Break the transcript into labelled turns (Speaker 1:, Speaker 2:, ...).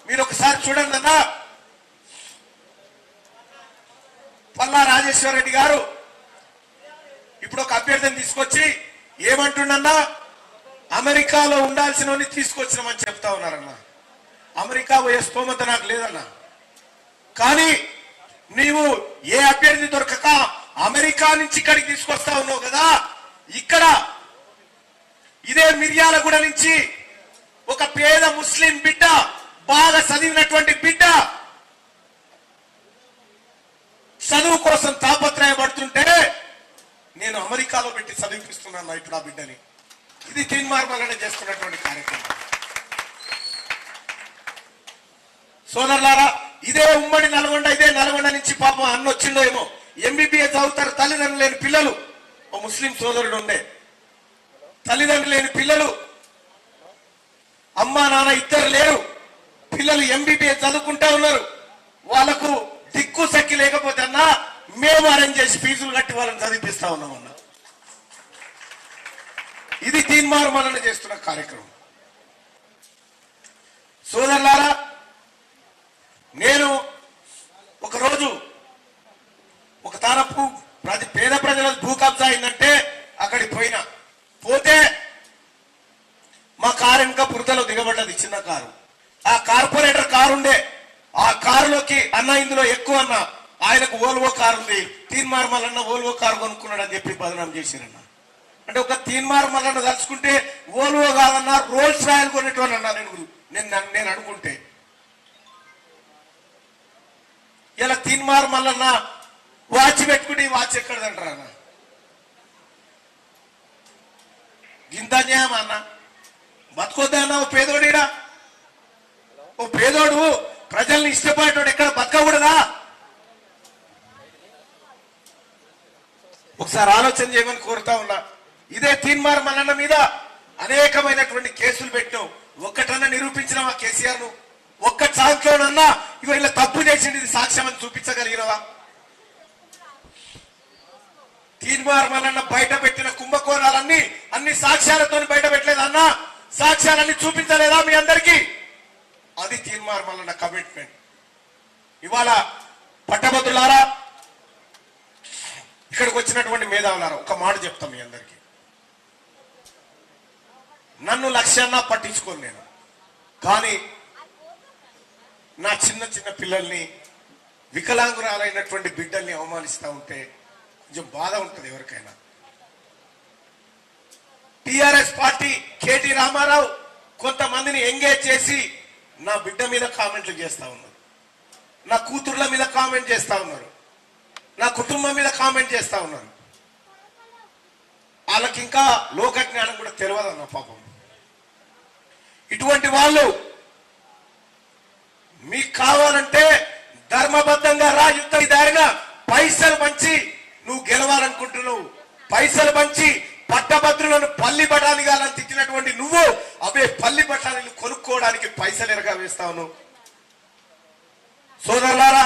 Speaker 1: మీరు ఒకసారి చూడండి అన్న, పల్లా రాజేశ్వర రెడ్డి గారు ఇప్పుడు ఒక అభ్యర్థిని తీసుకొచ్చి ఏమంటుండన్నా, అమెరికాలో ఉండాల్సిన తీసుకొచ్చినామని చెప్తా ఉన్నారన్న. అమెరికా పోయే స్తోమత నాకు లేదన్నా. కానీ నీవు ఏ అభ్యర్థి దొరకక అమెరికా నుంచి ఇక్కడికి తీసుకొస్తా ఉన్నావు కదా, ఇక్కడ ఇదే మిర్యాలగూడ నుంచి ఒక పేద ముస్లిం బిడ్డ, బాగా చదివినటువంటి బిడ్డ చదువు కోసం తాపత్రయపడుతుంటే నేను అమెరికాలో పెట్టి చదివిపిస్తున్నాను ఇప్పుడు ఆ బిడ్డని. ఇది తీన్మార్మలనే చేస్తున్నటువంటి కార్యక్రమం. సోదరులారా, ఇదే ఉమ్మడి నల్గొండ, ఇదే నల్గొండ నుంచి పాపం అన్న వచ్చిందో ఏమో, ఎంబీబీఎస్ చదువుతారు, తల్లిదండ్రులు లేని పిల్లలు. ఓ ముస్లిం సోదరుడు ఉండే, తల్లిదండ్రులు లేని పిల్లలు, అమ్మా నాన్న ఇద్దరు లేరు, పిల్లలు ఎంబీబీఎస్ చదువుకుంటా ఉన్నారు. వాళ్ళకు దిక్కు సక్కి లేకపోతే అన్నా మేము అరేంజ్ చేసి ఫీజులు కట్టి వాళ్ళని చదివిపిస్తా ఉన్నాం అన్న. ఇది తీన్మార్మలన చేస్తున్న కార్యక్రమం. సోదరులారా, నేను ఒకరోజు ఒక తారపు పేద ప్రజల భూ కబ్జా అయిందంటే అక్కడికి పోతే మా కారు ఇంకా బురదలో దిగబడ్డది, చిన్న కారు. ఆ కార్పొరేటర్ కారు ఉండే, ఆ కారులోకి అన్న ఇందులో ఎక్కువ అన్న, ఆయనకు ఓల్వో కారు ఉంది, తీన్మార్మలన్న ఓల్వో కారు కొనుక్కున్నాడు అని చెప్పి బదనాం చేసిరన్న. అంటే ఒక తీన్మార్మలన్న తలుచుకుంటే ఓల్వో కాదన్నా రోల్స్ రాయల్ కొనేటోళ్ళు అన్నా నేను అనుకుంటే. ఇలా తీన్మార్మలన్న వాచ్ పెట్టుకుని వాచ్ ఎక్కడదంటారు అన్న, గింత న్యాయం అన్న. బతకొద్దా అన్న ఓ పేదోడిడా, ఓ పేదోడు ప్రజల్ని ఇష్టపడేటోడు ఎక్కడ బతకకూడదా? ఒకసారి ఆలోచన చేయమని కోరుతా ఉన్నా. ఇదే తీన్మార్మలన్న మీద అనేకమైనటువంటి కేసులు పెట్టినావు, ఒక్కటన్నా నిరూపించిన మా కేసీఆర్ ను ఒక్క సాంఖ్యంలోనన్నా ఇగో ఇలా తప్పు చేసింది ఇది సాక్ష్యం అని చూపించగలిగినవా? తీన్మార్మలన్న బయట పెట్టిన కుంభకోణాలన్నీ అన్ని సాక్ష్యాలతో బయట పెట్టలేదన్నా, సాక్ష్యాలన్నీ చూపించలేదా మీ అందరికీ? అది తీన్మార్మలన్న కమిట్మెంట్. ఇవాళ పట్టభద్రులారా, ఇక్కడికి వచ్చినటువంటి మేధావులారా, ఒక మాట చెప్తాం మీ అందరికీ. నన్ను లక్ష్యాన్నా పట్టించుకోను నేను, కానీ నా చిన్న చిన్న పిల్లల్ని, వికలాంగురాలైనటువంటి బిడ్డల్ని అవమానిస్తూ ఉంటే కొంచెం బాధ ఉంటుంది ఎవరికైనా. టిఆర్ఎస్ పార్టీ కేటీ రామారావు కొంతమందిని ఎంగేజ్ చేసి నా బిడ్డ మీద కామెంట్లు చేస్తా ఉన్నారు, నా కూతుర్ల మీద కామెంట్ చేస్తా ఉన్నారు, నా కుటుంబం మీద కామెంట్ చేస్తా ఉన్నారు. వాళ్ళకి ఇంకా లోక జ్ఞానం కూడా తెలియదన్న పాపం. ఇటువంటి వాళ్ళు మీకు కావాలంటే ధర్మబద్ధంగా రా, యుద్ధ దారిన పైసలు పంచి నువ్వు గెలవాలనుకుంటున్నావు, పైసలు పంచి పట్టభద్రులను పల్లి బఠానీగాలని తిట్టినటువంటి నువ్వు అవే పల్లి బఠానీలు కొనుక్కోవడానికి పైసలు ఎరగా వేస్తావు. సోదరులారా,